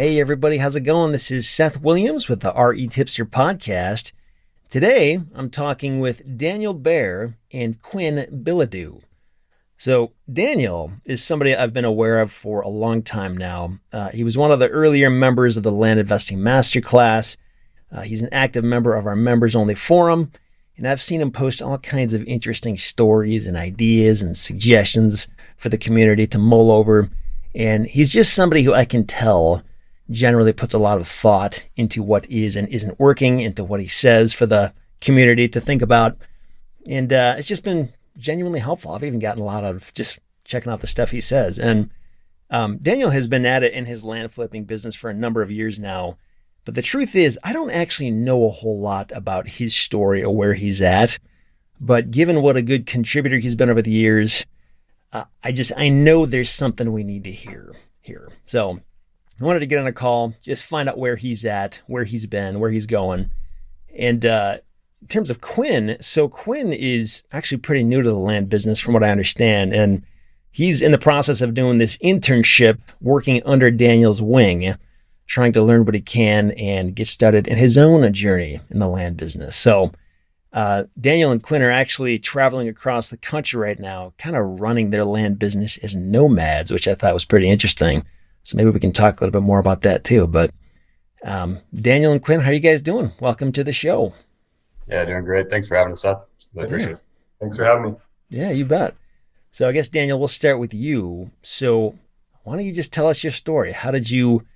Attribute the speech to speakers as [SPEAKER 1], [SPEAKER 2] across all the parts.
[SPEAKER 1] Hey everybody, how's it going? This is Seth Williams with the RE Tipster podcast. Today, I'm talking with Daniel Baer and Quinn Bilodeau. So Daniel is somebody I've been aware of for a long time now. He was one of the earlier members of the Land Investing Masterclass. He's an active member of our members only forum, and I've seen him post all kinds of interesting stories and ideas and suggestions for the community to mull over. And he's just somebody who I can tell generally puts a lot of thought into what is and isn't working, into what he says for the community to think about. And it's just been genuinely helpful. I've even gotten a lot out of just checking out the stuff he says. And Daniel has been at it in his land flipping business for a number of years now. But the truth is, I don't actually know a whole lot about his story or where he's at. But given what a good contributor he's been over the years, I know there's something we need to hear here. So I wanted to get on a call, just find out where he's at, where he's been, where he's going. And in terms of Quinn, so Quinn is actually pretty new to the land business from what I understand. And he's in the process of doing this internship, working under Daniel's wing, trying to learn what he can and get started in his own journey in the land business. So Daniel and Quinn are actually traveling across the country right now, kind of running their land business as nomads, which I thought was pretty interesting. So maybe we can talk a little bit more about that too. But Daniel and Quinn, how are you guys doing? Welcome to the show.
[SPEAKER 2] Yeah, doing great. Thanks for having us, Seth. Really appreciate it. Thanks for having me.
[SPEAKER 1] Yeah, you bet. So I guess, Daniel, we'll start with you. So why don't you just tell us your story? How did you,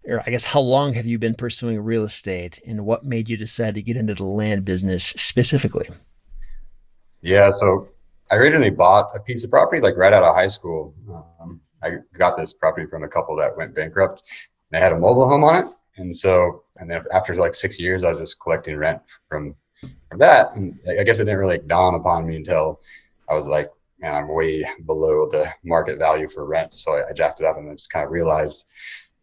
[SPEAKER 1] or I guess, how long have you been pursuing real estate, and what made you decide to get into the land business specifically?
[SPEAKER 2] Yeah, so I originally bought a piece of property like right out of high school. I got this property from a couple that went bankrupt. They had a mobile home on it. And then after like 6 years, I was just collecting rent from that. And I guess it didn't really dawn upon me until I was like, man, I'm way below the market value for rent. So I jacked it up and then just kind of realized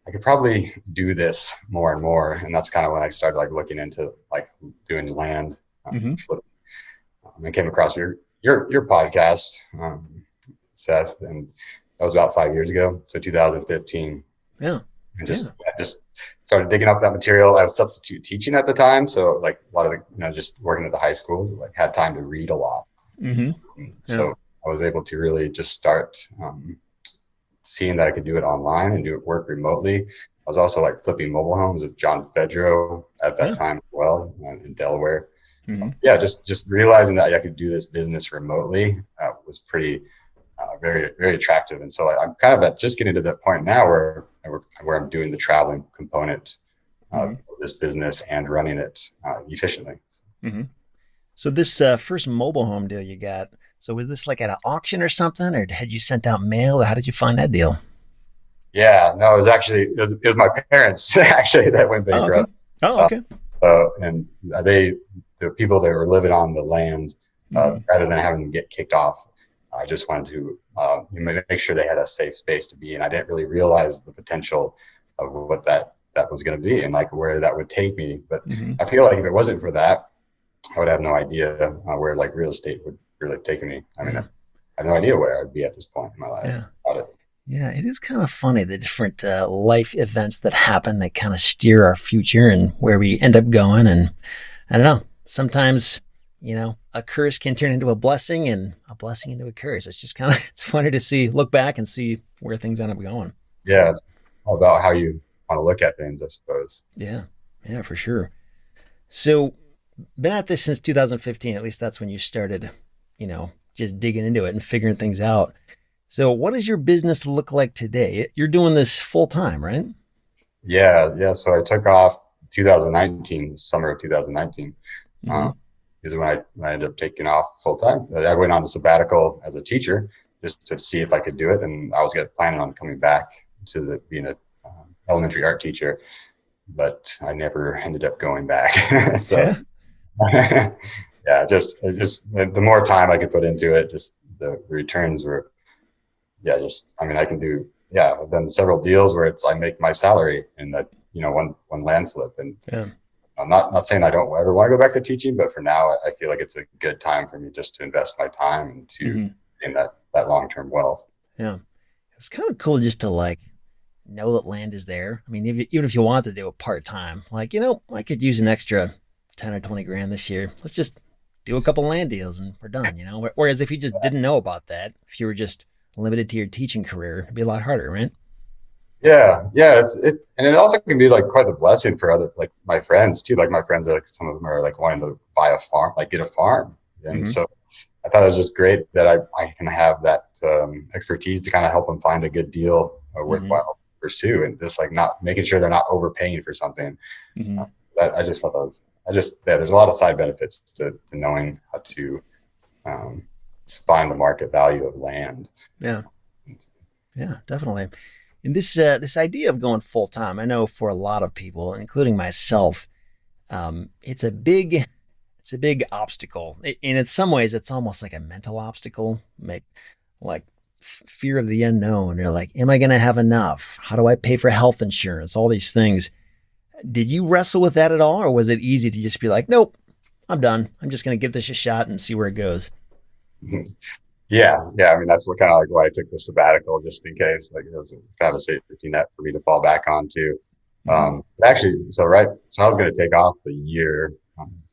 [SPEAKER 2] I could probably do this more and more. And that's kind of when I started like looking into like doing land. Flipping. I came across your podcast, Seth, and that was about 5 years ago. So 2015.
[SPEAKER 1] Yeah.
[SPEAKER 2] And I just started digging up that material. I was substitute teaching at the time. So like a lot of the, just working at the high school, like had time to read a lot. So I was able to really just start seeing that I could do it online and work remotely. I was also like flipping mobile homes with John Fedro at that time as well in Delaware. Yeah, just realizing that I could do this business remotely was pretty very, very attractive. And so I'm kind of just getting to that point now where I'm doing the traveling component of this business and running it efficiently.
[SPEAKER 1] So this first mobile home deal you got, so was this like at an auction or something, or had you sent out mail, or how did you find that deal?
[SPEAKER 2] Yeah, no, it was my parents actually that went bankrupt.
[SPEAKER 1] Okay.
[SPEAKER 2] And the people that were living on the land, rather than having them get kicked off, I just wanted to make sure they had a safe space to be in. I didn't really realize the potential of what that was going to be and like where that would take me. But I feel like if it wasn't for that, I would have no idea where like real estate would really take me. I mean, I have no idea where I'd be at this point in my life.
[SPEAKER 1] Yeah, it is kind of funny, the different life events that happen that kind of steer our future and where we end up going. And I don't know, sometimes, a curse can turn into a blessing and a blessing into a curse. It's just kind of, it's funny to look back and see where things end up going.
[SPEAKER 2] Yeah, it's all about how you want to look at things, I suppose.
[SPEAKER 1] Yeah, for sure. So been at this since 2015, at least that's when you started, just digging into it and figuring things out. So what does your business look like today? You're doing this full time, right?
[SPEAKER 2] Yeah. So I took off 2019, summer of 2019. Is when I ended up taking off full time. I went on a sabbatical as a teacher just to see if I could do it. And I was planning on coming back to being an elementary art teacher, but I never ended up going back. So just the more time I could put into it, just the returns were, I can do, I've done several deals where I make my salary in that, one land flip. And I'm not saying I don't ever want to go back to teaching, but for now, I feel like it's a good time for me just to invest my time into in that long-term wealth.
[SPEAKER 1] Yeah. It's kind of cool just to know that land is there. I mean, even if you want to do it part-time, like, I could use an extra 10 or 20 grand this year. Let's just do a couple land deals and we're done. Whereas if you just didn't know about that, if you were just limited to your teaching career, it'd be a lot harder, right?
[SPEAKER 2] Yeah. And it also can be like quite the blessing for other, like my friends too. Like my friends are like, some of them are like wanting to buy a farm, like get a farm. And
[SPEAKER 1] Mm-hmm.
[SPEAKER 2] so I thought it was just great that I can have that expertise to kind of help them find a good deal,
[SPEAKER 1] Mm-hmm.
[SPEAKER 2] worthwhile to pursue, and just like not making sure they're not overpaying for something.
[SPEAKER 1] Mm-hmm.
[SPEAKER 2] That I just thought that was, yeah, there's a lot of side benefits to knowing how to um, find the market value of land.
[SPEAKER 1] Yeah. Yeah, definitely. And this idea of going full time, I know for a lot of people, including myself, it's a big obstacle. In some ways, it's almost like a mental obstacle, like fear of the unknown. You're like, am I going to have enough? How do I pay for health insurance? All these things. Did you wrestle with that at all, or was it easy to just be like, nope, I'm done. I'm just going to give this a shot and see where it goes?
[SPEAKER 2] Yeah. I mean, that's what kind of like why I took the sabbatical, just in case, like it was kind of a safety net for me to fall back onto.
[SPEAKER 1] Mm-hmm.
[SPEAKER 2] Actually, so I was going to take off the year,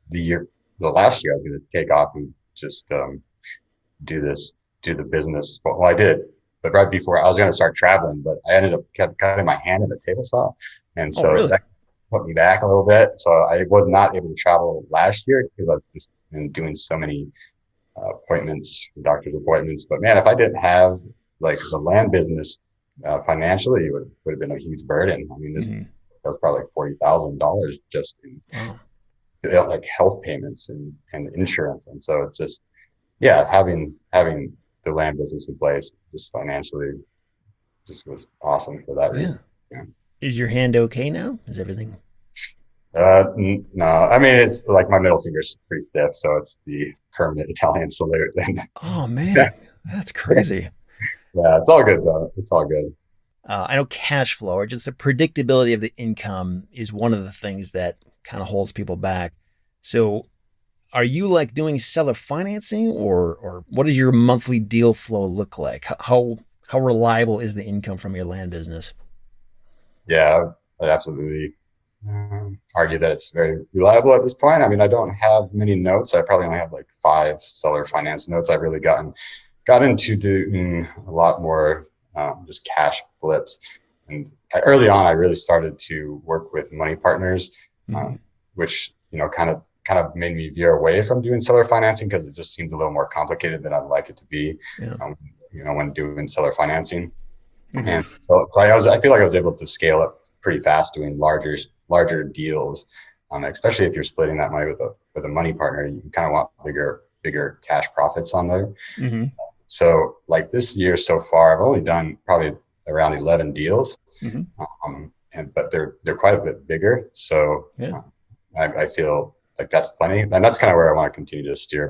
[SPEAKER 2] the last year I was going to take off and just do this, do the business. Well, I did, but right before I was going to start traveling, but I ended up kept cutting my hand in the table saw, and
[SPEAKER 1] Oh,
[SPEAKER 2] so
[SPEAKER 1] really?
[SPEAKER 2] that put me back a little bit. So I was not able to travel last year because I was just doing so many appointments, doctor's appointments. But man, if I didn't have like the land business financially, it would have been a huge burden. I mean, this
[SPEAKER 1] Mm-hmm.
[SPEAKER 2] was probably like $40,000 just in
[SPEAKER 1] Wow.
[SPEAKER 2] like health payments and insurance. And so it's just, yeah, having the land business in place just financially just was awesome for that
[SPEAKER 1] Yeah.
[SPEAKER 2] reason. Yeah.
[SPEAKER 1] Is your hand okay now? Is everything?
[SPEAKER 2] No, I mean, it's like my middle finger's pretty stiff, so it's the permanent Italian salute. And
[SPEAKER 1] Oh
[SPEAKER 2] yeah,
[SPEAKER 1] man, that's crazy.
[SPEAKER 2] it's all good though. It's all good.
[SPEAKER 1] I know cash flow or just the predictability of the income is one of the things that kind of holds people back. So, are you like doing seller financing, or what does your monthly deal flow look like? How reliable is the income from your land business?
[SPEAKER 2] Yeah, I'd absolutely argue that it's very reliable at this point. I mean, I don't have many notes. I probably only have like 5 seller finance notes. I've really got into doing a lot more just cash flips. And early on, I really started to work with money partners,
[SPEAKER 1] Mm-hmm.
[SPEAKER 2] which kind of made me veer away from doing seller financing because it just seems a little more complicated than I'd like it to be.
[SPEAKER 1] Yeah.
[SPEAKER 2] When doing seller financing.
[SPEAKER 1] Mm-hmm.
[SPEAKER 2] And so I feel like I was able to scale up pretty fast doing larger deals, especially if you're splitting that money with a money partner. You kind of want bigger cash profits on there.
[SPEAKER 1] Mm-hmm.
[SPEAKER 2] So like this year so far, I've only done probably around 11 deals,
[SPEAKER 1] Mm-hmm.
[SPEAKER 2] but they're quite a bit bigger. So
[SPEAKER 1] Yeah.
[SPEAKER 2] I feel like that's plenty, and that's kind of where I want to continue to steer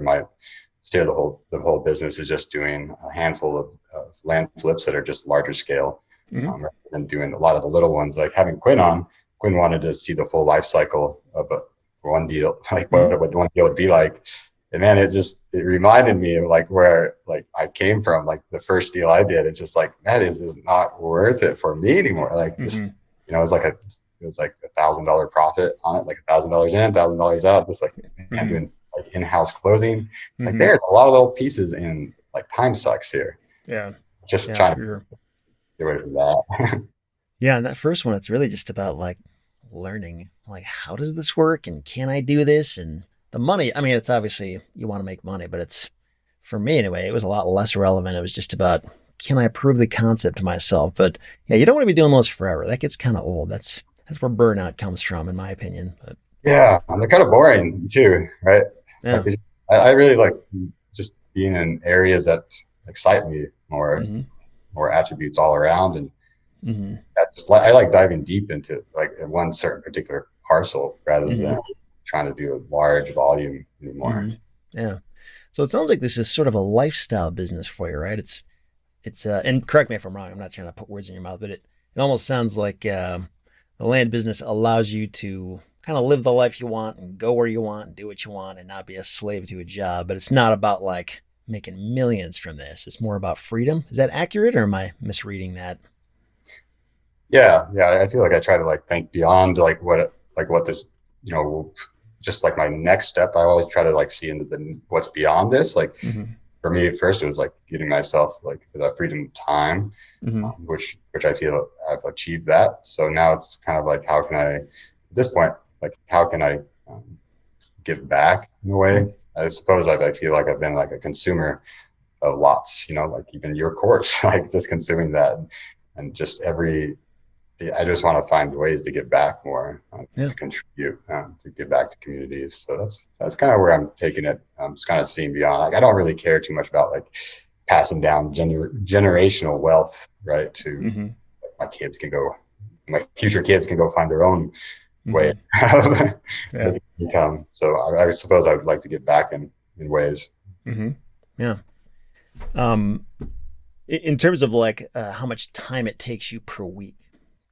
[SPEAKER 2] the whole business, is just doing a handful of land flips that are just larger scale,
[SPEAKER 1] Mm-hmm.
[SPEAKER 2] rather than doing a lot of the little ones. Like having Quinn on, Quinn wanted to see the full life cycle of one deal, like
[SPEAKER 1] Mm-hmm.
[SPEAKER 2] what one deal would be like. And man, it reminded me of like where like I came from, like the first deal I did. It's just like that is not worth it for me anymore. Like just
[SPEAKER 1] Mm-hmm.
[SPEAKER 2] it was like $1,000 profit on it, like $1,000 in, $1,000 out. Just like man,
[SPEAKER 1] Mm-hmm.
[SPEAKER 2] doing like in-house closing. It's like
[SPEAKER 1] Mm-hmm.
[SPEAKER 2] there's a lot of little pieces, and like time sucks here.
[SPEAKER 1] Yeah.
[SPEAKER 2] Just
[SPEAKER 1] Yeah,
[SPEAKER 2] trying
[SPEAKER 1] for
[SPEAKER 2] to
[SPEAKER 1] sure.
[SPEAKER 2] get away from that.
[SPEAKER 1] Yeah, and that first one, it's really just about like learning, like how does this work, and can I do this, and the money. I mean, it's obviously you want to make money, but it's for me anyway. It was a lot less relevant. It was just about can I prove the concept to myself. But yeah, you don't want to be doing those forever. That gets kind of old. That's where burnout comes from, in my opinion. But
[SPEAKER 2] Yeah, and they're kind of boring too, right?
[SPEAKER 1] yeah.
[SPEAKER 2] Like I really like just being in areas that excite me more,
[SPEAKER 1] Mm-hmm.
[SPEAKER 2] more attributes all around, and
[SPEAKER 1] Mm-hmm.
[SPEAKER 2] I like diving deep into like one certain particular parcel rather
[SPEAKER 1] Mm-hmm.
[SPEAKER 2] than trying to do a large volume anymore.
[SPEAKER 1] Mm-hmm. Yeah. So it sounds like this is sort of a lifestyle business for you, right? And correct me if I'm wrong. I'm not trying to put words in your mouth, but it almost sounds like the land business allows you to kind of live the life you want and go where you want and do what you want and not be a slave to a job. But it's not about like making millions from this. It's more about freedom. Is that accurate, or am I misreading that?
[SPEAKER 2] Yeah. I feel like I try to like think beyond like what this, just like my next step. I always try to like see into the what's beyond this. Like
[SPEAKER 1] Mm-hmm.
[SPEAKER 2] for me, at first it was like getting myself like that freedom of time,
[SPEAKER 1] Mm-hmm.
[SPEAKER 2] which I feel I've achieved that. So now it's kind of like how can I, at this point, like how can I give back in a way? I suppose I feel like I've been like a consumer of lots, like even your course, like just consuming that and just I just want to find ways to give back more,
[SPEAKER 1] Yeah.
[SPEAKER 2] to contribute, to give back to communities. So that's kind of where I'm taking it. I'm just kind of seeing beyond. Like I don't really care too much about like passing down generational wealth, right? To
[SPEAKER 1] Mm-hmm.
[SPEAKER 2] my future kids can go find their own way
[SPEAKER 1] Mm-hmm.
[SPEAKER 2] of
[SPEAKER 1] Yeah.
[SPEAKER 2] making income. So I suppose I would like to give back in ways.
[SPEAKER 1] Mm-hmm. Yeah. Um, in terms of like how much time it takes you per week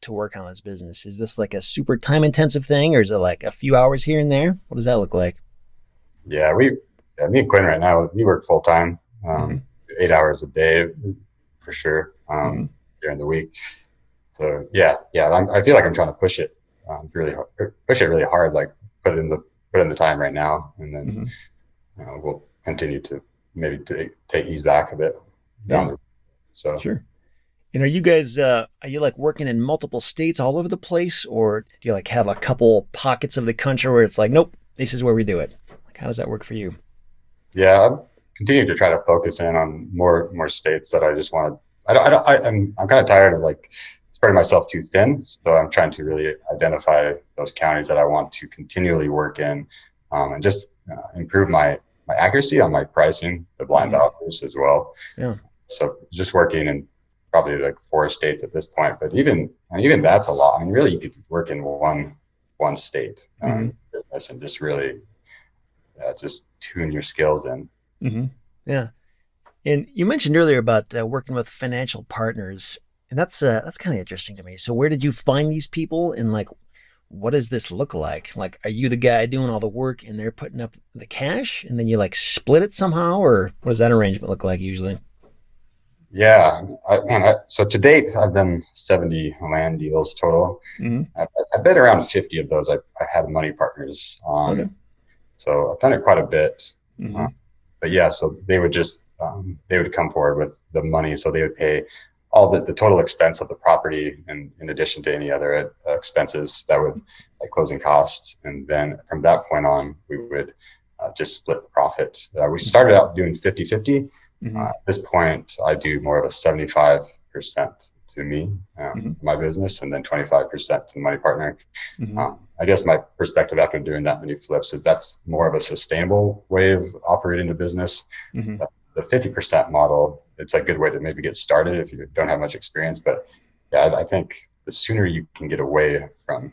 [SPEAKER 1] to work on this business, is this like a super time intensive thing, or is it like a few hours here and there? What does that look like?
[SPEAKER 2] Yeah, me and Quinn right now, we work full time,
[SPEAKER 1] Mm-hmm.
[SPEAKER 2] 8 hours a day for sure,
[SPEAKER 1] Mm-hmm.
[SPEAKER 2] during the week. So yeah, I feel like I'm trying to push it really hard. Like put in the time right now, and then
[SPEAKER 1] Mm-hmm.
[SPEAKER 2] we'll continue to maybe take ease back a bit down
[SPEAKER 1] Yeah,
[SPEAKER 2] the road. So
[SPEAKER 1] sure. And are you guys are you like working in multiple states all over the place, or do you like have a couple pockets of the country where it's like, nope, this is where we do it? Like, how does that work for you?
[SPEAKER 2] yeah, I'm continuing to try to focus in on more states that I just want to. I don't. I'm kind of tired of like spreading myself too thin. So I'm trying to really identify those counties that I want to continually work in, and just improve my accuracy on my pricing, the blind
[SPEAKER 1] Mm-hmm.
[SPEAKER 2] offers as well.
[SPEAKER 1] Yeah.
[SPEAKER 2] So just working in probably like 4 states at this point, but even that's a lot. I mean, really, you could work in one state
[SPEAKER 1] Mm-hmm.
[SPEAKER 2] business and just really just tune your skills in.
[SPEAKER 1] Mm-hmm. Yeah. And you mentioned earlier about working with financial partners, and that's kind of interesting to me. So, where did you find these people, and like, what does this look like? Like, are you the guy doing all the work, and they're putting up the cash, and then you like split it somehow, or what does that arrangement look like usually?
[SPEAKER 2] Yeah, so to date, I've done 70 land deals total.
[SPEAKER 1] Mm-hmm.
[SPEAKER 2] I bet around 50 of those I had money partners
[SPEAKER 1] Okay.
[SPEAKER 2] on. So I've done it quite a bit.
[SPEAKER 1] Mm-hmm.
[SPEAKER 2] Uh, but yeah, so they would come forward with the money. So they would pay all the total expense of the property, and in addition to any other expenses that would like closing costs. And then from that point on, we would just split the profit. We started out doing 50-50.
[SPEAKER 1] Mm-hmm.
[SPEAKER 2] At this point, I do more of a 75% to me,
[SPEAKER 1] Mm-hmm.
[SPEAKER 2] my business, and then 25% to the money partner.
[SPEAKER 1] Mm-hmm.
[SPEAKER 2] I guess my perspective after doing that many flips is that's more of a sustainable way of operating a business.
[SPEAKER 1] Mm-hmm.
[SPEAKER 2] The 50% model, it's a good way to maybe get started if you don't have much experience. But yeah, I think the sooner you can get away from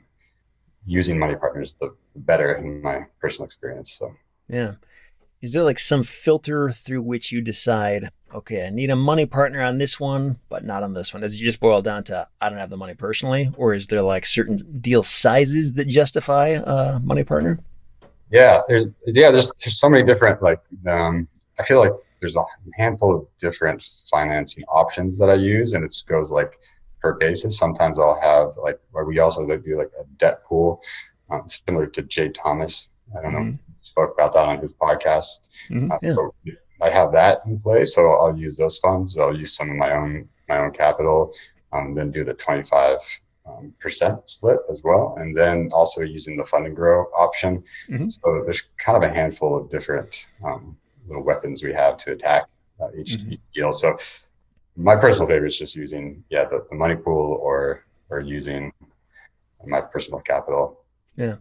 [SPEAKER 2] using money partners, the better in my personal experience. So
[SPEAKER 1] Yeah. Is there like some filter through which you decide, okay, I need a money partner on this one, but not on this one? Does it just boil down to I don't have the money personally, or is there like certain deal sizes that justify a money partner?
[SPEAKER 2] yeah, there's so many different I feel like there's a handful of different financing options that I use, and it goes like per basis. Sometimes I'll have like where we also do like a debt pool, similar to Jay Thomas. I don't know,
[SPEAKER 1] Mm-hmm.
[SPEAKER 2] spoke about that on his podcast.
[SPEAKER 1] Mm-hmm. Yeah.
[SPEAKER 2] So I have that in place, so I'll use those funds. I'll use some of my own capital, then do the 25% split as well, and then also using the fund and grow option.
[SPEAKER 1] Mm-hmm.
[SPEAKER 2] So there's kind of a handful of different little weapons we have to attack
[SPEAKER 1] Mm-hmm.
[SPEAKER 2] each deal. So my personal favorite is just using the money pool or using my personal capital.
[SPEAKER 1] Yeah.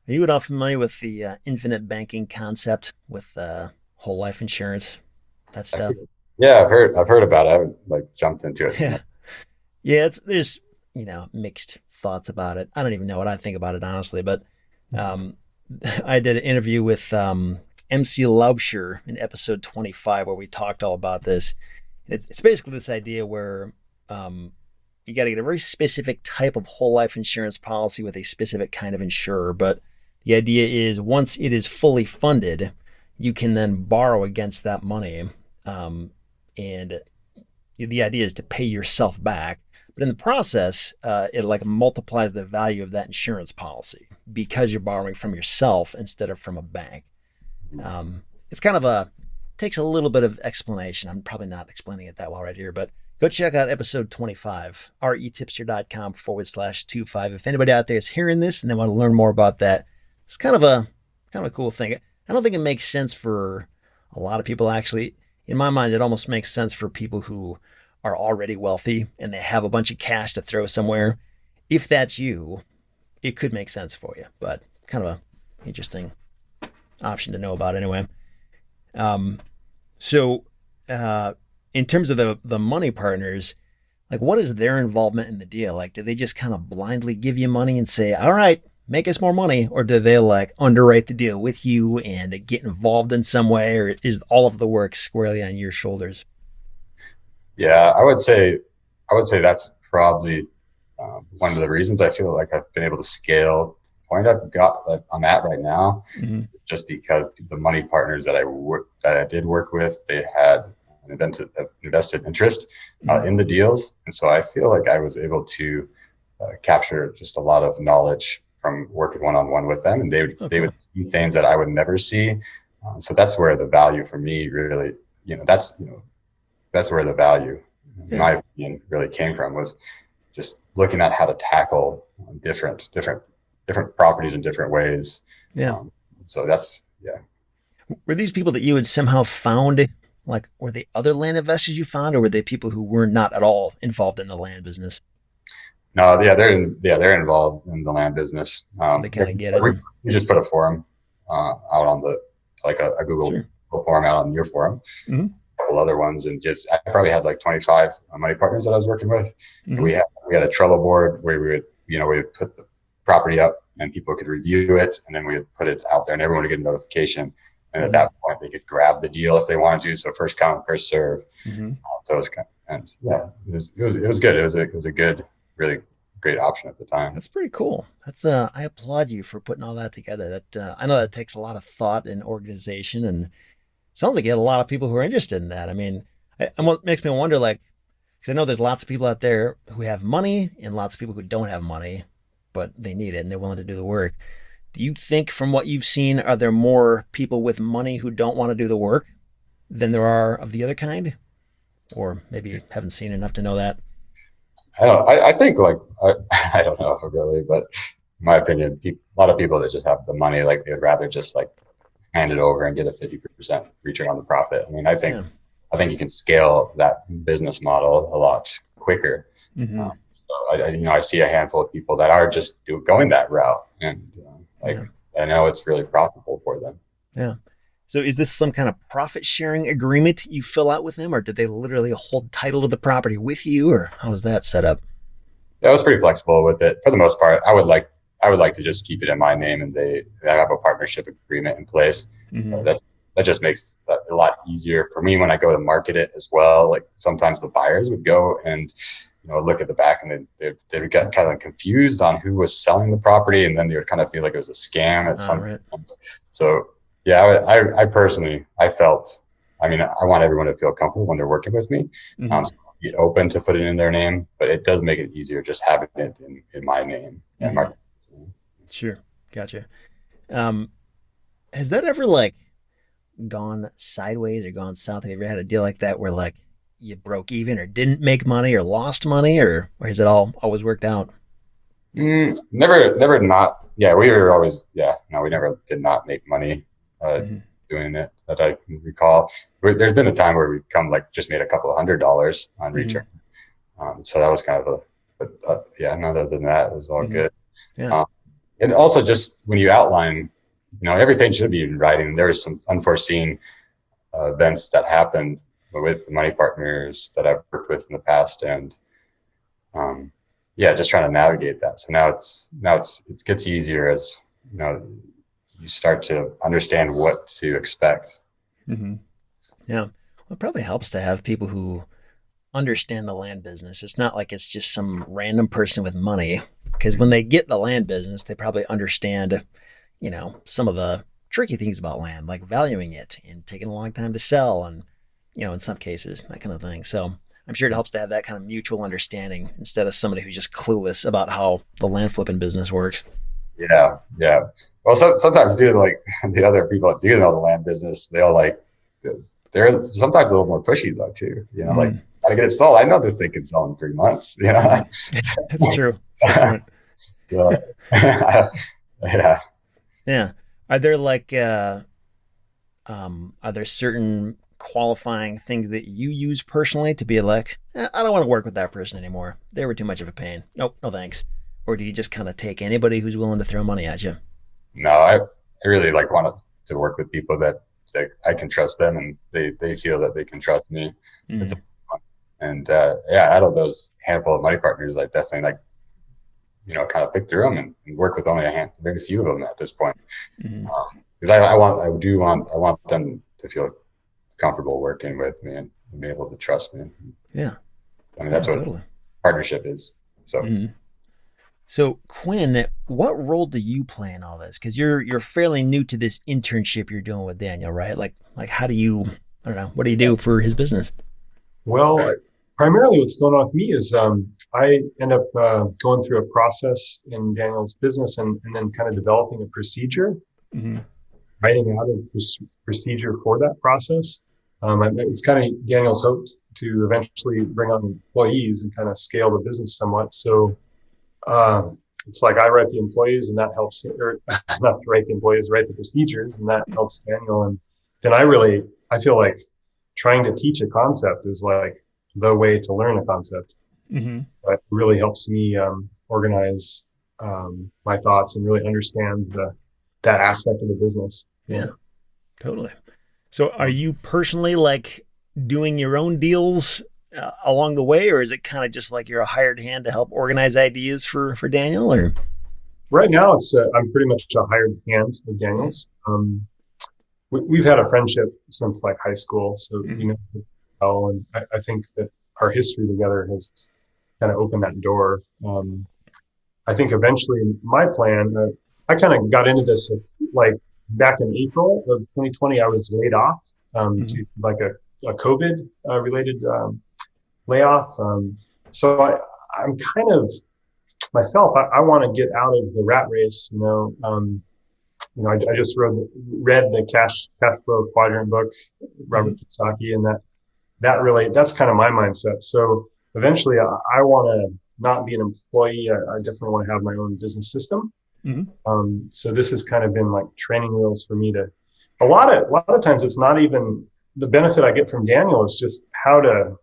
[SPEAKER 1] Are you at all familiar with the infinite banking concept with whole life insurance, that stuff?
[SPEAKER 2] Yeah, I've heard about it. I haven't like jumped into it too
[SPEAKER 1] Yeah.
[SPEAKER 2] much.
[SPEAKER 1] Yeah. There's, mixed thoughts about it. I don't even know what I think about it, honestly, but um, I did an interview with MC Laubscher in episode 25 where we talked all about this. It's basically this idea where you got to get a very specific type of whole life insurance policy with a specific kind of insurer. But the idea is once it is fully funded, you can then borrow against that money. And the idea is to pay yourself back, But in the process, it like multiplies the value of that insurance policy because you're borrowing from yourself instead of from a bank. It's kind of takes a little bit of explanation. I'm probably not explaining it that well right here, but go check out episode 25, retipster.com/25. If anybody out there is hearing this and they want to learn more about that, it's kind of a cool thing. I don't think it makes sense for a lot of people. Actually, in my mind, it almost makes sense for people who are already wealthy and they have a bunch of cash to throw somewhere. If that's you, it could make sense for you, but kind of a interesting option to know about anyway. So in terms of the money partners, like what is their involvement in the deal? Like, do they just kind of blindly give you money and say, all right, make us more money? Or do they like underwrite the deal with you and get involved in some way? Or is all of the work squarely on your shoulders?
[SPEAKER 2] Yeah, I would say that's probably one of the reasons I feel like I've been able to scale to the point I'm at right now, just because the money partners that I did work with, they had an invested interest in the deals, and so I feel like I was able to capture just a lot of knowledge from working one-on-one with them, and they would see things that I would never see. So that's where the value for me really, that's where the value, in my opinion, really came from, was just looking at how to tackle different properties in different ways. So that's,
[SPEAKER 1] Were these people that you had somehow found, like, were they other land investors you found, or were they people who were not at all involved in the land business?
[SPEAKER 2] No, they're involved in the land business.
[SPEAKER 1] So they kind of get it.
[SPEAKER 2] We just put a forum out on a Google forum out on your forum. A couple other ones, and just I probably had like 25 money partners that I was working with. We had a Trello board where we would put the property up and people could review it, and then we would put it out there and everyone would get a notification. And at that point, they could grab the deal if they wanted to. So first come, first serve. So it was good. It was a good, really great option at the time.
[SPEAKER 1] That's pretty cool. That's I applaud you for putting all that together. That I know that takes a lot of thought and organization, and it sounds like you had a lot of people who are interested in that. I mean, what makes me wonder, like, because I know there's lots of people out there who have money and lots of people who don't have money, but they need it and they're willing to do the work. Do you think, from what you've seen, are there more people with money who don't want to do the work than there are of the other kind? Or maybe you haven't seen enough to know that.
[SPEAKER 2] I think I don't know if it really, but in my opinion, a lot of people that just have the money, like they'd rather just like hand it over and get a 50% return on the profit. I mean, I think you can scale that business model a lot quicker. So I see a handful of people that are just going that route, and I know it's really profitable for them.
[SPEAKER 1] Yeah. So is this some kind of profit sharing agreement you fill out with them, or did they literally hold title to the property with you, or how is that set up?
[SPEAKER 2] Yeah, I was pretty flexible with it. For the most part, I would like to just keep it in my name, and they have a partnership agreement in place. That just makes that a lot easier for me when I go to market it as well. Like sometimes the buyers would go and look at the back, and they would get kind of confused on who was selling the property, and then they would kind of feel like it was a scam at some point. So yeah, I personally, I want everyone to feel comfortable when they're working with me. So be open to put it in their name, but it does make it easier just having it in my name and my.
[SPEAKER 1] Sure. Gotcha. Has that ever like gone sideways or gone south? Have you ever had a deal like that where like you broke even or didn't make money or lost money, or has it always worked out?
[SPEAKER 2] Never not. Yeah, we were always, no, we never did not make money doing it that I can recall. There's been a time where we've just made a couple of $100 on return. So that was kind of other than that, it was all good.
[SPEAKER 1] Yeah.
[SPEAKER 2] And also just when you outline, everything should be in writing. There was some unforeseen events that happened with the money partners that I've worked with in the past, and just trying to navigate that. So now it gets easier as you start to understand what to expect.
[SPEAKER 1] Yeah, well, it probably helps to have people who understand the land business. It's not like it's just some random person with money, because when they get the land business, they probably understand, some of the tricky things about land, like valuing it and taking a long time to sell, and in some cases, that kind of thing. So, I'm sure it helps to have that kind of mutual understanding instead of somebody who's just clueless about how the land flipping business works.
[SPEAKER 2] Yeah, yeah. Well, sometimes too, like the other people that do know the land business, they'll like they're sometimes a little more pushy though too. Like gotta get it sold. I know this thing can sell in 3 months.
[SPEAKER 1] That's true. Fair point.
[SPEAKER 2] So, yeah.
[SPEAKER 1] Yeah. Are there like are there certain qualifying things that you use personally to be like, I don't want to work with that person anymore. They were too much of a pain. Nope, no thanks. Or do you just kind of take anybody who's willing to throw money at you?
[SPEAKER 2] No, I really like wanted to work with people that I can trust them and they feel that they can trust me.
[SPEAKER 1] Mm-hmm.
[SPEAKER 2] And out of those handful of money partners, I definitely like, kind of pick through them and work with only very few of them at this point. Because I want them to feel comfortable working with me and be able to trust me.
[SPEAKER 1] Yeah.
[SPEAKER 2] I mean, that's what
[SPEAKER 1] totally.
[SPEAKER 2] Partnership is. So.
[SPEAKER 1] So Quinn, what role do you play in all this? Because you're fairly new to this internship you're doing with Daniel, right? Like how do you, I don't know, what do you do for his business?
[SPEAKER 3] Well, primarily what's going on with me is I end up going through a process in Daniel's business and then kind of developing a procedure, writing out a procedure for that process. It's kind of Daniel's hopes to eventually bring on employees and kind of scale the business somewhat. So it's like I write the employees and that helps, or not to write the employees, write the procedures, and that helps Daniel. And then I feel like trying to teach a concept is like the way to learn a concept. But it really helps me organize my thoughts and really understand that aspect of the business.
[SPEAKER 1] Yeah, totally. So are you personally like doing your own deals along the way, or is it kind of just like you're a hired hand to help organize ideas for Daniel? Or
[SPEAKER 3] right now, I'm pretty much a hired hand of Daniel's. We've had a friendship since like high school, so well, and I think that our history together has kind of opened that door. I think eventually my plan, I kind of got into this like back in April of 2020. I was laid off to like a COVID related layoff. So I'm kind of myself. I want to get out of the rat race. I just read the cash flow quadrant book, Robert Kiyosaki, and that's kind of my mindset. So eventually, I want to not be an employee. I definitely want to have my own business system. So this has kind of been like training wheels for me to. A lot of times, it's not even the benefit I get from Daniel is just how to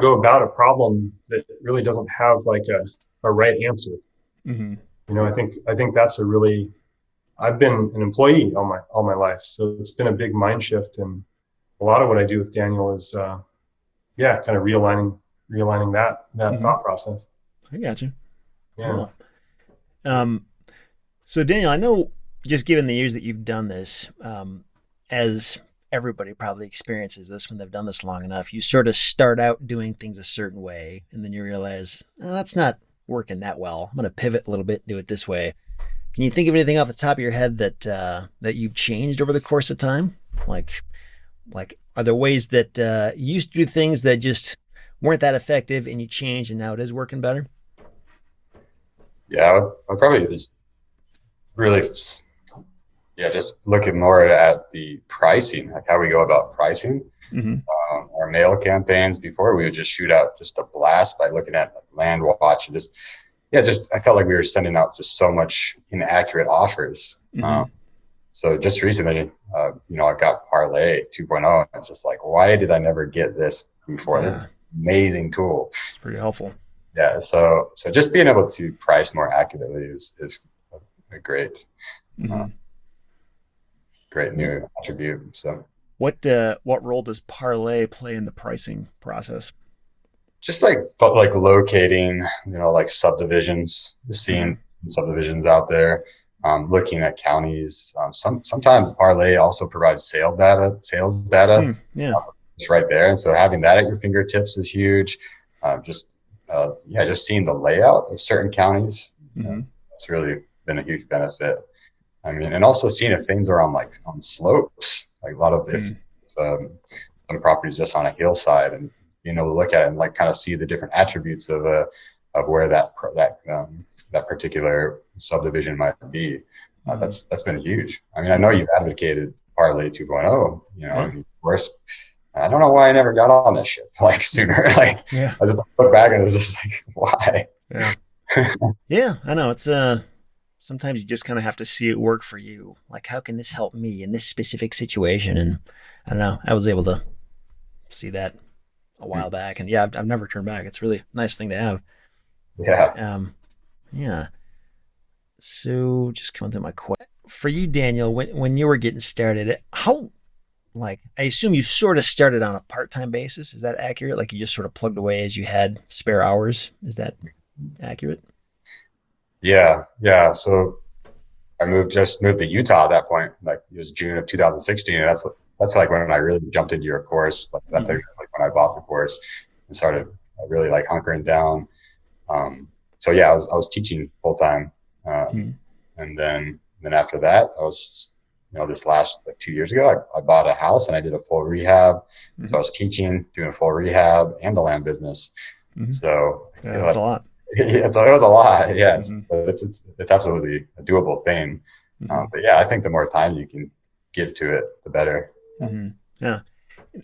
[SPEAKER 3] go about a problem that really doesn't have like a right answer. I think that's a really. I've been an employee all my life, so it's been a big mind shift, and a lot of what I do with Daniel is, kind of realigning that thought process.
[SPEAKER 1] I got you.
[SPEAKER 3] Yeah.
[SPEAKER 1] Cool. So Daniel, I know just given the years that you've done this, as everybody probably experiences this when they've done this long enough, you sort of start out doing things a certain way, and then you realize that's not working that well. I'm going to pivot a little bit and do it this way. Can you think of anything off the top of your head that you've changed over the course of time? Like, are there ways that you used to do things that just weren't that effective and you changed and now it is working better?
[SPEAKER 2] Yeah, I'll probably just really, just looking more at the pricing, like how we go about pricing. Our mail campaigns before, we would just shoot out just a blast by looking at Land Watch and I felt like we were sending out just so much inaccurate offers. So just recently, I got Parlay 2.0. And it's just like, why did I never get this before?
[SPEAKER 1] Yeah.
[SPEAKER 2] Amazing tool.
[SPEAKER 1] It's pretty helpful.
[SPEAKER 2] Yeah. So just being able to price more accurately is a great, great new attribute. So
[SPEAKER 1] what role does Parlay play in the pricing process?
[SPEAKER 2] Just like locating, like subdivisions, seeing subdivisions out there, looking at counties. Sometimes Parlay also provides sales data. It's right there. And so having that at your fingertips is huge. Just seeing the layout of certain counties. It's really been a huge benefit. I mean, and also seeing if things are on slopes, like a lot of if some properties just on a hillside and being able to look at it and like kind of see the different attributes of where that particular subdivision might be. That's been huge. I mean, I know you've advocated Parlay 2.0, of course. I don't know why I never got on this shit like sooner. Like, I just look back and it was just like, why?
[SPEAKER 1] Yeah. Yeah, I know. It's sometimes you just kind of have to see it work for you. Like, how can this help me in this specific situation? And I don't know. I was able to see that a while back, and I've never turned back. It's a really nice thing to have.
[SPEAKER 2] Yeah.
[SPEAKER 1] Yeah. So just coming through my question for you, Daniel, when you were getting started, how, like, I assume you sort of started on a part-time basis. Is that accurate? Like you just sort of plugged away as you had spare hours. Is that accurate?
[SPEAKER 2] Yeah. So I just moved to Utah at that point. Like it was June of 2016. And that's like when I really jumped into your course. Like that's like when I bought the course and started really like hunkering down. So I was teaching full time. And then after that, I was, this last like 2 years ago, I bought a house and I did a full rehab. So I was teaching, doing a full rehab and the land business. So
[SPEAKER 1] that's a lot.
[SPEAKER 2] It was a lot. Yes, but it's absolutely a doable thing. But I think the more time you can give to it, the better.
[SPEAKER 1] Yeah.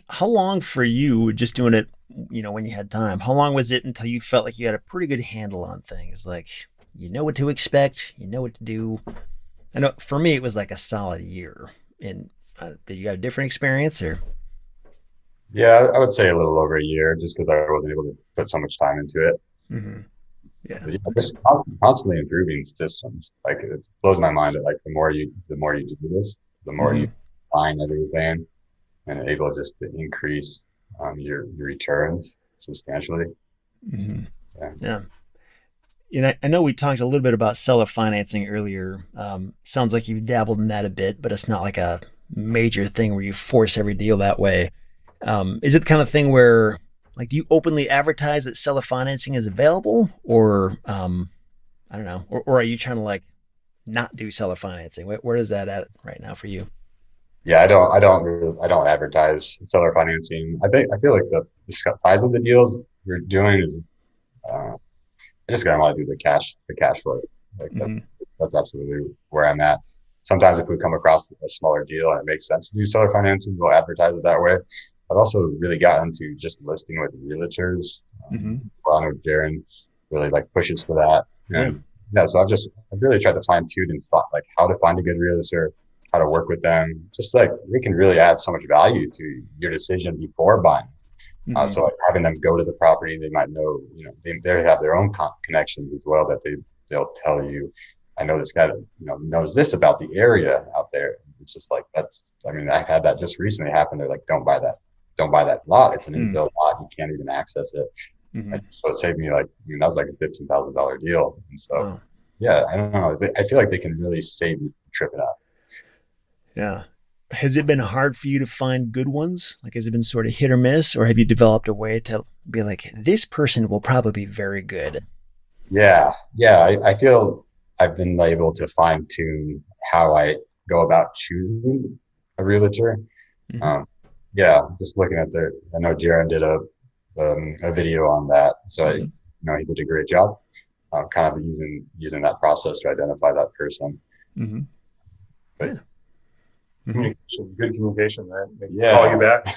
[SPEAKER 1] How long for you just doing it, when you had time, how long was it until you felt like you had a pretty good handle on things? Like, you know what to expect, you know what to do. I know for me, it was like a solid year. And did you have a different experience or?
[SPEAKER 2] Yeah, I would say a little over a year just because I wasn't able to put so much time into it.
[SPEAKER 1] Yeah.
[SPEAKER 2] Just constantly improving systems. Like it blows my mind that like the more you do this, the more you find everything and able just to increase your returns substantially.
[SPEAKER 1] Yeah. I know we talked a little bit about seller financing earlier. Sounds like you've dabbled in that a bit, but it's not like a major thing where you force every deal that way. Is it the kind of thing where, like, do you openly advertise that seller financing is available, or I don't know, or are you trying to like not do seller financing? Where is that at right now for you?
[SPEAKER 2] Yeah, I don't advertise seller financing. I feel like the size of the deals we're doing is I just gotta want to do the cash flows. Like that's absolutely where I'm at. Sometimes if we come across a smaller deal and it makes sense to do seller financing, we'll advertise it that way. I've also really gotten into just listing with realtors. I know Jaron really like pushes for that. And so I've really tried to fine tune and like how to find a good realtor, how to work with them. Just like they can really add so much value to your decision before buying. So like having them go to the property, they might know, they have their own connections as well that they'll tell you, I know this guy, knows this about the area out there. It's just like, I had that just recently happen. They're like, don't buy that lot. It's an infill lot. You can't even access it. So it saved me that was like a $15,000 deal. And so, I don't know. I feel like they can really save you tripping up.
[SPEAKER 1] Yeah. Has it been hard for you to find good ones? Like, has it been sort of hit or miss, or have you developed a way to be like, this person will probably be very good?
[SPEAKER 2] Yeah. I feel I've been able to fine tune how I go about choosing a realtor. Just looking at I know Jaron did a video on that. So he did a great job kind of using that process to identify that person. But
[SPEAKER 3] good communication, right? They call you back.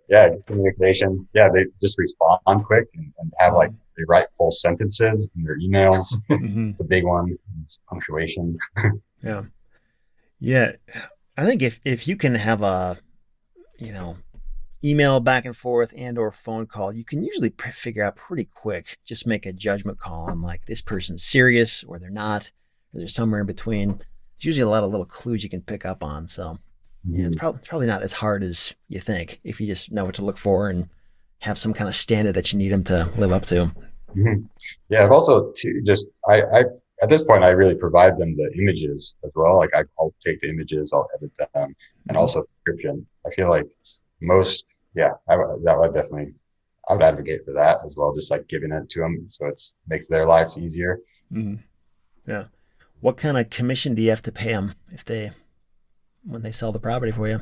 [SPEAKER 2] Good communication. Yeah, they just respond quick and have like they write full sentences in their emails. It's a big one. It's punctuation.
[SPEAKER 1] Yeah. I think if you can have a, email back and forth and or phone call, you can usually figure out pretty quick, just make a judgment call on like this person's serious or they're not, or they're somewhere in between. There's usually a lot of little clues you can pick up on. So it's probably not as hard as you think if you just know what to look for and have some kind of standard that you need them to live up to.
[SPEAKER 2] Yeah, I've also I at this point I really provide them the images as well. Like I'll take the images, I'll edit them, and also description. I feel like I would advocate for that as well. Just like giving it to them so makes their lives easier.
[SPEAKER 1] Yeah. What kind of commission do you have to pay them when they sell the property for you?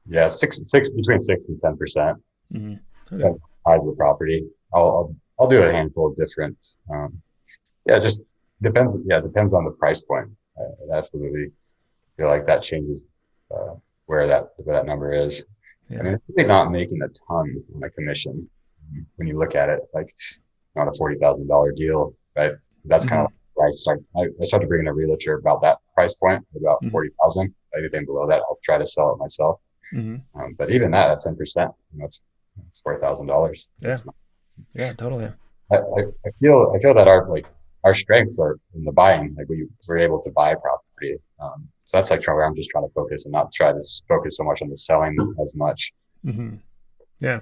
[SPEAKER 2] Yeah, between 6 and 10%.
[SPEAKER 1] Okay.
[SPEAKER 2] Size of the property. I'll do a handful of different. Just depends. Yeah, depends on the price point. I absolutely feel like that changes where that number is.
[SPEAKER 1] Yeah.
[SPEAKER 2] I mean, it's really not making a ton on a commission when you look at it, like on a $40,000 deal, right? That's kind of where I started bringing a realtor about that price point, about 40,000. Anything below that, I'll try to sell it myself. But even that at 10%, it's $4,000.
[SPEAKER 1] Yeah, totally.
[SPEAKER 2] I feel that our strengths are in the buying. Like we're able to buy property. So that's like where I'm just trying to focus and not try to focus so much on the selling as much.
[SPEAKER 1] Yeah.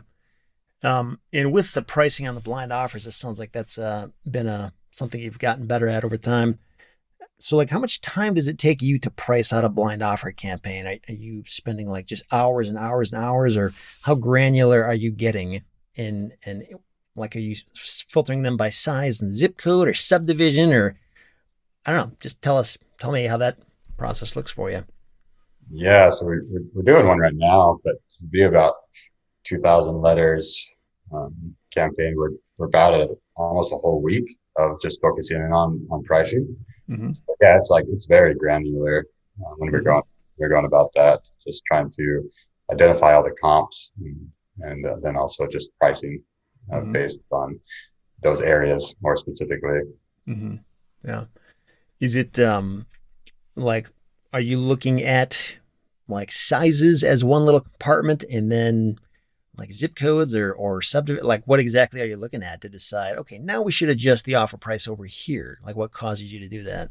[SPEAKER 1] And with the pricing on the blind offers, it sounds like that's been something you've gotten better at over time. So like how much time does it take you to price out a blind offer campaign? Are you spending like just hours and hours and hours, or how granular are you getting in, and like, are you filtering them by size and zip code or subdivision, or I don't know, just tell me how that process looks for you.
[SPEAKER 2] Yeah. So we're doing one right now, but it'll be about 2,000 letters campaign. We're about almost a whole week of just focusing in on pricing. So yeah, it's very granular when we're going about that. Just trying to identify all the comps and then also just pricing based on those areas more specifically.
[SPEAKER 1] Yeah. Is it like, are you looking at like sizes as one little compartment and then like zip codes or subdivision? Like what exactly are you looking at to decide, okay, now we should adjust the offer price over here? Like what causes you to do that?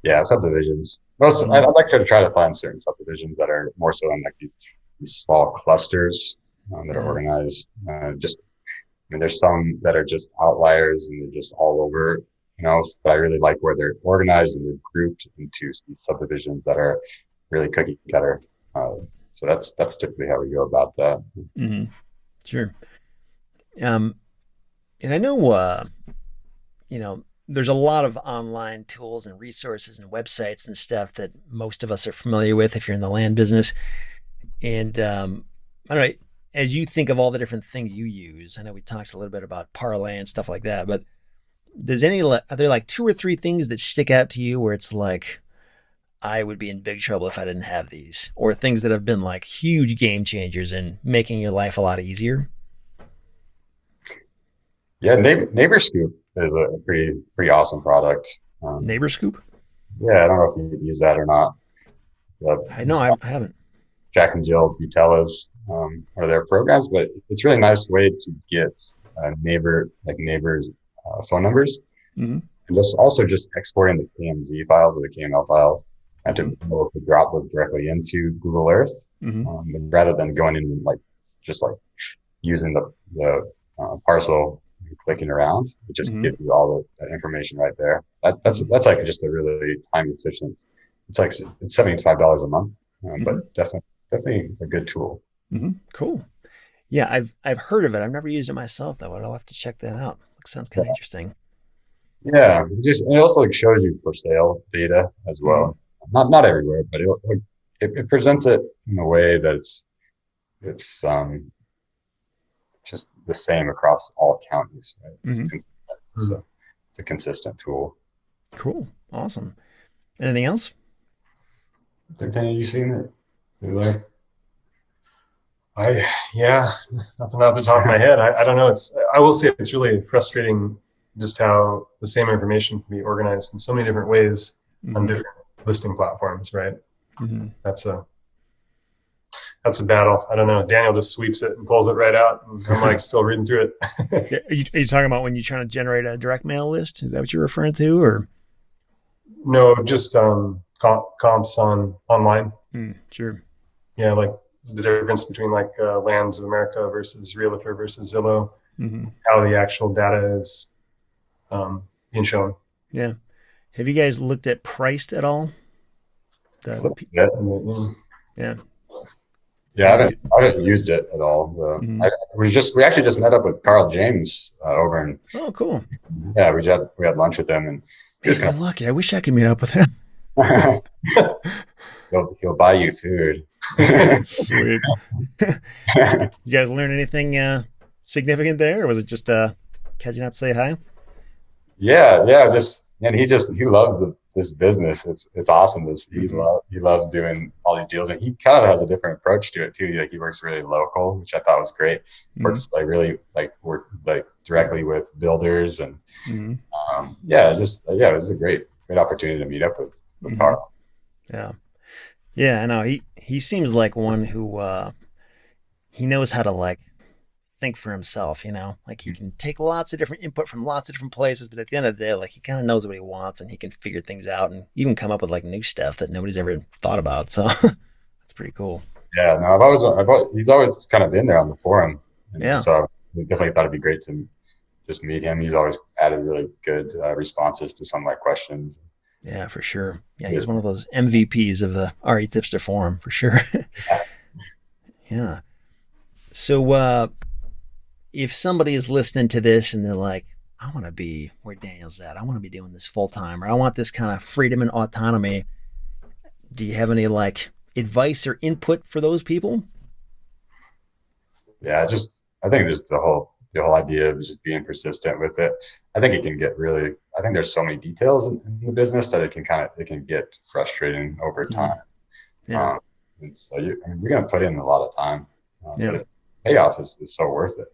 [SPEAKER 2] Yeah, subdivisions. I'd like to try to find certain subdivisions that are more so in like these small clusters that are organized. There's some that are just outliers and they're just all over, but I really like where they're organized and they're grouped into these subdivisions that are really cookie cutter. So that's typically how we go about that.
[SPEAKER 1] Sure. And I know, there's a lot of online tools and resources and websites and stuff that most of us are familiar with if you're in the land business. And I don't know, as you think of all the different things you use, I know we talked a little bit about Parlay and stuff like that, but are there like 2 or 3 things that stick out to you where it's like, I would be in big trouble if I didn't have these, or things that have been like huge game changers in making your life a lot easier?
[SPEAKER 2] Yeah, NeighborScoop is a pretty awesome product.
[SPEAKER 1] NeighborScoop?
[SPEAKER 2] Yeah, I don't know if you use that or not.
[SPEAKER 1] I know I haven't.
[SPEAKER 2] Jack and Jill Butella's are their programs, but it's a really nice way to get neighbors' phone numbers, and just exporting the KMZ files or the KML files, and to be able to drop those directly into Google Earth, rather than going in and just using the parcel and clicking around. It just gives you all the information right there. That's like just a really time efficient. It's $75 a month, but definitely a good tool.
[SPEAKER 1] Cool. Yeah, I've heard of it. I've never used it myself though. I'll have to check that out. Sounds kind of interesting.
[SPEAKER 2] Yeah, it also shows you for sale data as well. Not everywhere, but it presents it in a way that it's just the same across all counties. Right? So it's a consistent tool.
[SPEAKER 1] Cool. Awesome. Anything else?
[SPEAKER 2] Is there anything you've seen that?
[SPEAKER 3] Nothing off the top of my head. I don't know. I will say it's really frustrating just how the same information can be organized in so many different ways on different listing platforms, right? That's a battle. I don't know. Daniel just sweeps it and pulls it right out, and I'm still reading through it.
[SPEAKER 1] Are you talking about when you're trying to generate a direct mail list? Is that what you're referring to, or?
[SPEAKER 3] No, just comps online.
[SPEAKER 1] Sure.
[SPEAKER 3] Yeah, like the difference between Lands of America versus Realtor versus Zillow, how the actual data is being shown.
[SPEAKER 1] Yeah. Have you guys looked at Priced at all?
[SPEAKER 2] Yeah, I haven't used it at all. We actually just met up with Carl James over in.
[SPEAKER 1] Oh, cool.
[SPEAKER 2] Yeah, we had lunch with him, and
[SPEAKER 1] you're lucky. I wish I could meet up with him.
[SPEAKER 2] He'll buy you food.
[SPEAKER 1] Sweet. You guys learn anything significant there, or was it just catching up to say hi?
[SPEAKER 2] Yeah. He loves this business. It's awesome. He loves doing all these deals, and he kind of has a different approach to it too. Like he works really local, which I thought was great. Works like really like work like directly with builders, and it was a great opportunity to meet up with Carl.
[SPEAKER 1] Yeah, I know. He seems like one who he knows how to like think for himself, like he can take lots of different input from lots of different places, but at the end of the day, like he kind of knows what he wants and he can figure things out and even come up with like new stuff that nobody's ever thought about. So that's pretty cool.
[SPEAKER 2] Yeah, no, he's always kind of been there on the forum. And so we definitely thought it'd be great to just meet him. He's always added really good responses to some of my questions.
[SPEAKER 1] Yeah, for sure. Yeah, he's one of those MVPs of the RE Tipster forum for sure. Yeah. So, if somebody is listening to this and they're like, I want to be where Daniel's at, I want to be doing this full time, or I want this kind of freedom and autonomy, do you have any like advice or input for those people?
[SPEAKER 2] Yeah, I think just the whole idea of just being persistent with it. I think it can get I think there's so many details in the business that it can get frustrating over time.
[SPEAKER 1] Yeah.
[SPEAKER 2] And so we're going to put in a lot of time, but the payoff is so worth it.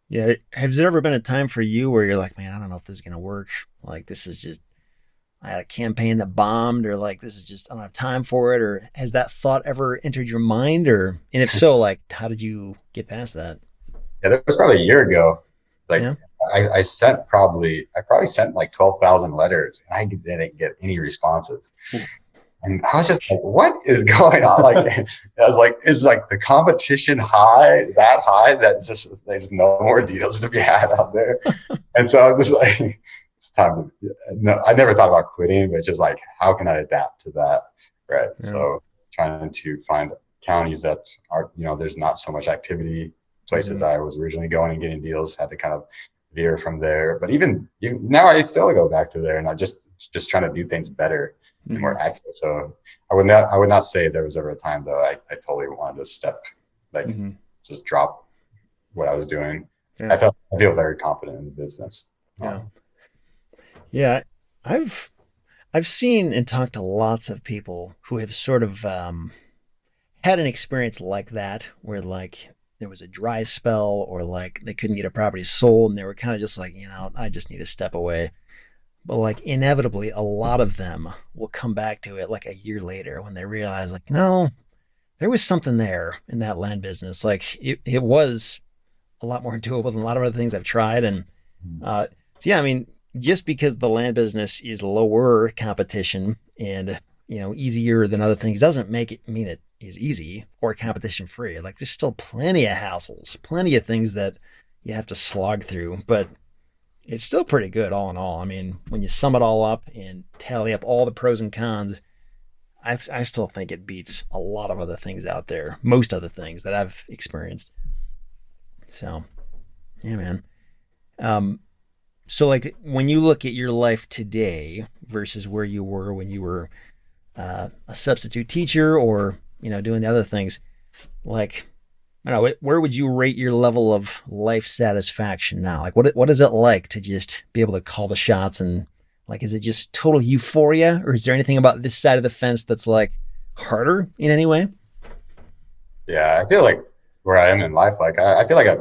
[SPEAKER 1] Yeah. Has there ever been a time for you where you're like, man, I don't know if this is going to work. Like this is just, I had a campaign that bombed, or like, this is just, I don't have time for it. Or has that thought ever entered your mind? And if so, like, how did you get past that?
[SPEAKER 2] Yeah, that was probably a year ago. Like I probably sent like 12,000 letters and I didn't get any responses. And I was just like, what is going on? Like, I was like, is like the competition that high that there's no more deals to be had out there? And so I was just like, it's time to, no, I never thought about quitting, but just like, how can I adapt to that? Right. Yeah. So trying to find counties that are, there's not so much activity, places that I was originally going and getting deals, had to kind of veer from there. But even now I still go back to there, and I just trying to do things better. More accurate. So I would not say there was ever a time though I totally wanted to just drop what I was doing. I feel very confident in the business.
[SPEAKER 1] Yeah. I've seen and talked to lots of people who have sort of had an experience like that, where like there was a dry spell, or like they couldn't get a property sold and they were kind of just like, I just need to step away. But like inevitably, a lot of them will come back to it like a year later when they realize like, no, there was something there in that land business. Like it was a lot more doable than a lot of other things I've tried. And just because the land business is lower competition and, easier than other things doesn't make it mean it is easy or competition free. Like there's still plenty of hassles, plenty of things that you have to slog through, but it's still pretty good all in all. I mean, when you sum it all up and tally up all the pros and cons, I still think it beats a lot of other things out there, most other things that I've experienced. So, yeah, man. So like when you look at your life today versus where you were when you were a substitute teacher or, doing the other things, like, I don't know, where would you rate your level of life satisfaction now? Like, what is it like to just be able to call the shots, and like, is it just total euphoria, or is there anything about this side of the fence that's like harder in any way?
[SPEAKER 2] Yeah, I feel like where I am in life, like I feel like I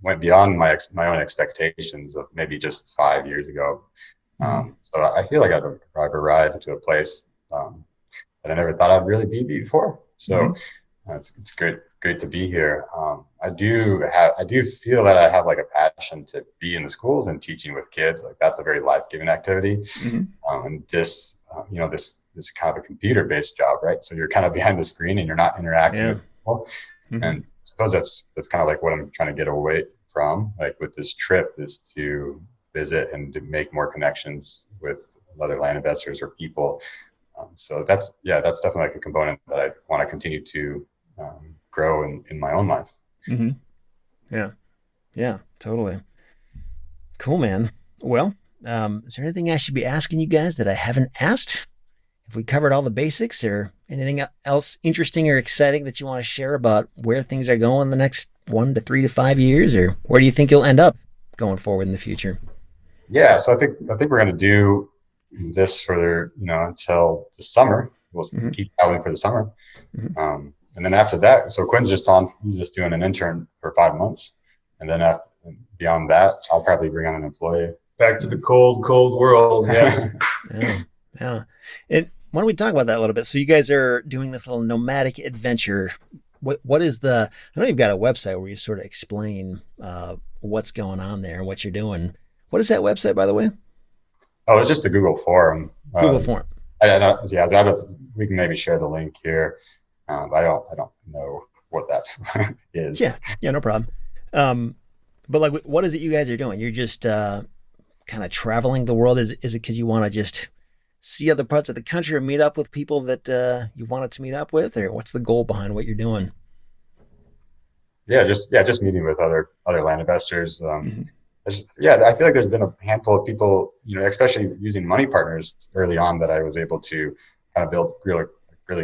[SPEAKER 2] went beyond my own expectations of maybe just 5 years ago. So I feel like I've arrived to a place that I never thought I'd really be before. So it's great to be here. I do feel that I have like a passion to be in the schools and teaching with kids. Like that's a very life-giving activity. And this kind of a computer-based job, right? So you're kind of behind the screen and you're not interacting with people. And I suppose that's kind of like what I'm trying to get away from, like with this trip, is to visit and to make more connections with other land investors or people. So that's definitely like a component that I want to continue to grow in my own life.
[SPEAKER 1] Yeah, totally. Cool, man. Well, is there anything I should be asking you guys that I haven't asked? Have we covered all the basics, or anything else interesting or exciting that you want to share about where things are going the next 1 to 3 to 5 years, or where do you think you'll end up going forward in the future?
[SPEAKER 2] Yeah, so I think we're going to do this for until the summer. We'll keep traveling for the summer, and then after that, so Quinn's he's just doing an intern for 5 months, and then beyond that, I'll probably bring on an employee.
[SPEAKER 3] Back to the cold world. Yeah.
[SPEAKER 1] Yeah. And why don't we talk about that a little bit? So you guys are doing this little nomadic adventure. What is I know you've got a website where you sort of explain what's going on there and what you're doing. What is that website, by the way?
[SPEAKER 2] Oh, it's just a Google form.
[SPEAKER 1] Google form.
[SPEAKER 2] We can maybe share the link here. I don't know what that is.
[SPEAKER 1] Yeah, no problem. But like, what is it you guys are doing? You're just kind of traveling the world. Is it because you want to just see other parts of the country or meet up with people that you wanted to meet up with, or what's the goal behind what you're doing?
[SPEAKER 2] Just meeting with other land investors. I feel like there's been a handful of people, especially using money partners early on, that I was able to kind of build really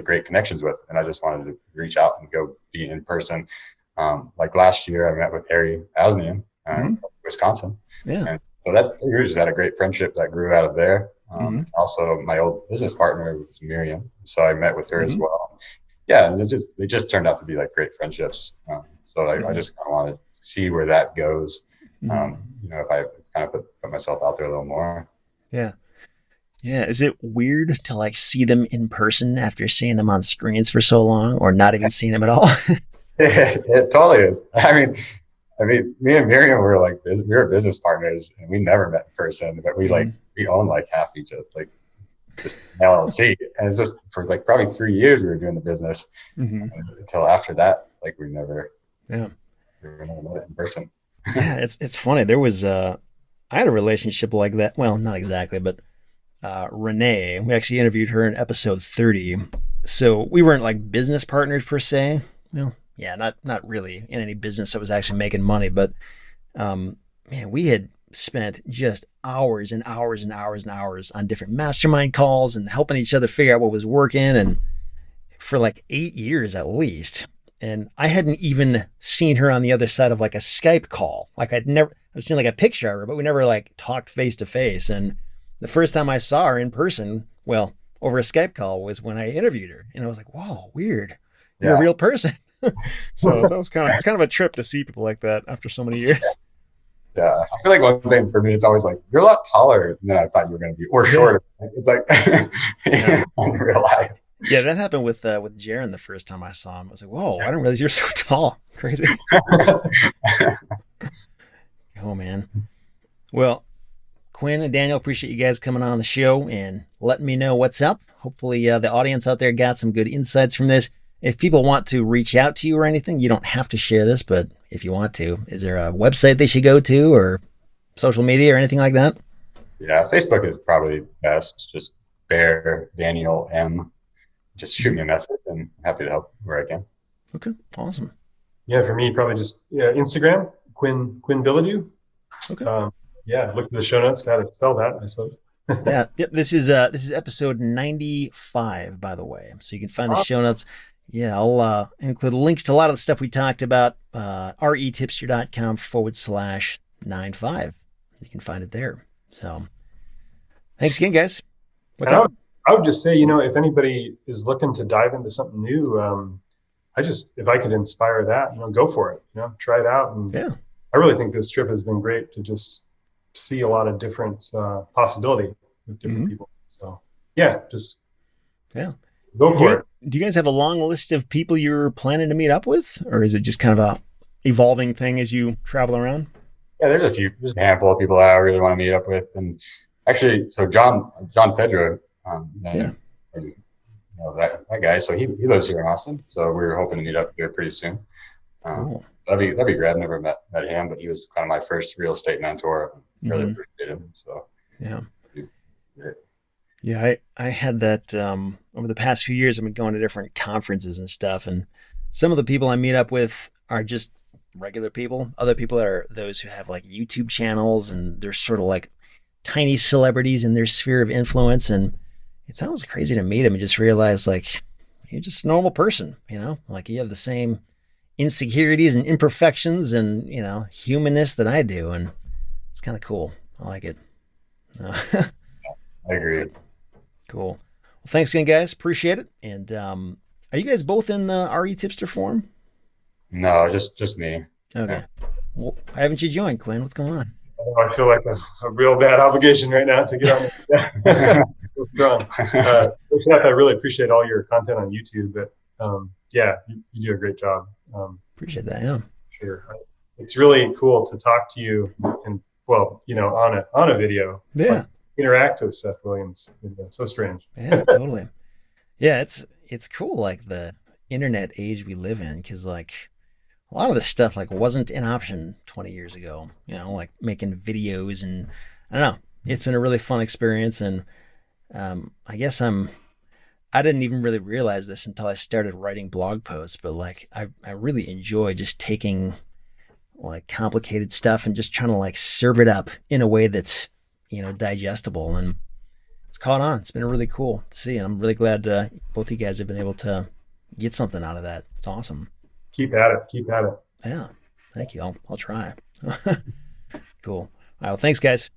[SPEAKER 2] great connections with, and I just wanted to reach out and go be in person. Like last year, I met with Harry Asnian in Wisconsin.
[SPEAKER 1] Yeah.
[SPEAKER 2] And so we just had a great friendship that grew out of there. Also, my old business partner was Miriam, so I met with her as well. Yeah, and they just turned out to be like great friendships. So I just kind of want to see where that goes. If I kind of put myself out there a little more. Yeah.
[SPEAKER 1] Yeah. Is it weird to like see them in person after seeing them on screens for so long, or not even seeing them at all?
[SPEAKER 2] It totally is. I mean, me and Miriam were business partners, and we never met in person, but we own like half each of this LLC, and it's just for like probably 3 years we were doing the business until after that, we never met in person.
[SPEAKER 1] Yeah, it's funny. There was I had a relationship like that. Well, not exactly, but Renee, we actually interviewed her in episode 30. So we weren't like business partners per se. Well, yeah, not really in any business that was actually making money, but we had spent just hours and hours and hours and hours on different mastermind calls and helping each other figure out what was working, and for like 8 years at least. And I hadn't even seen her on the other side of like a Skype call. Like I've seen like a picture of her, but we never like talked face to face. And the first time I saw her in person, well, over a Skype call, was when I interviewed her, and I was like, whoa, weird. You're a real person. So that was it's kind of a trip to see people like that after so many years.
[SPEAKER 2] Yeah. I feel like one thing for me, it's always like, you're a lot taller than I thought you were going to be, or shorter. It's like in real life.
[SPEAKER 1] Yeah, that happened with Jaron the first time I saw him. I was like, whoa, I didn't realize you're so tall. Crazy. Oh, man. Well, Quinn and Daniel, appreciate you guys coming on the show and letting me know what's up. Hopefully the audience out there got some good insights from this. If people want to reach out to you or anything, you don't have to share this, but if you want to, is there a website they should go to, or social media or anything like that?
[SPEAKER 2] Yeah, Facebook is probably best. Just Bear Daniel M. Just shoot me a message, and I'm happy to help where I can.
[SPEAKER 1] Okay, awesome.
[SPEAKER 3] Yeah, for me, probably just Instagram, Quinn Bilodeau.
[SPEAKER 1] Okay.
[SPEAKER 3] Look at the show notes, how to spell that, I suppose.
[SPEAKER 1] Yeah. Yep. This is episode 95, by the way. So you can find the show notes. Yeah, I'll include links to a lot of the stuff we talked about. retipster.com/95. You can find it there. So thanks again, guys. What's up?
[SPEAKER 3] I would just say, if anybody is looking to dive into something new, if I could inspire that, go for it, try it out. And I really think this trip has been great to just see a lot of different possibility with different people. So go for it.
[SPEAKER 1] Do you guys have a long list of people you're planning to meet up with, or is it just kind of a evolving thing as you travel around?
[SPEAKER 2] Yeah, there's a handful of people that I really want to meet up with. And actually, so John Fedra, that guy, so he lives here in Austin, so we were hoping to meet up there pretty soon.
[SPEAKER 1] Cool.
[SPEAKER 2] That'd be great. I've never met him, but he was kind of my first real estate mentor. Really appreciate him. So
[SPEAKER 1] I had that over the past few years. I've been going to different conferences and stuff, and some of the people I meet up with are just regular people. Other people are those who have like YouTube channels, and they're sort of like tiny celebrities in their sphere of influence. And it's almost crazy to meet them and just realize like you're just a normal person, like you have the same insecurities and imperfections and, humanness that I do. And it's kind of cool. I like it.
[SPEAKER 2] I agree.
[SPEAKER 1] Cool. Well, thanks again, guys. Appreciate it. And are you guys both in the RE Tipster forum?
[SPEAKER 2] No, just me.
[SPEAKER 1] Okay.
[SPEAKER 2] Yeah.
[SPEAKER 1] Well, why haven't you joined, Quinn? What's going on?
[SPEAKER 3] Oh, I feel like a real bad obligation right now to get on this. What's wrong? Seth, I really appreciate all your content on YouTube, but yeah, you do a great job.
[SPEAKER 1] Appreciate that. Yeah.
[SPEAKER 3] Sure. It's really cool to talk to you and, well, on a video. It's
[SPEAKER 1] Yeah.
[SPEAKER 3] like interactive, Seth Williams. So strange.
[SPEAKER 1] Yeah, totally. Yeah, it's cool, like the internet age we live in, because like a lot of this stuff like wasn't an option 20 years ago. Like making videos, and I don't know. It's been a really fun experience, and I guess I didn't even really realize this until I started writing blog posts, but like I really enjoy just taking like complicated stuff and just trying to like serve it up in a way that's digestible, and it's caught on. It's been really cool to see, and I'm really glad both of you guys have been able to get something out of that. It's awesome.
[SPEAKER 3] Keep at it. Keep at it.
[SPEAKER 1] Yeah, thank you. I'll try. Cool. All right, well, thanks, guys.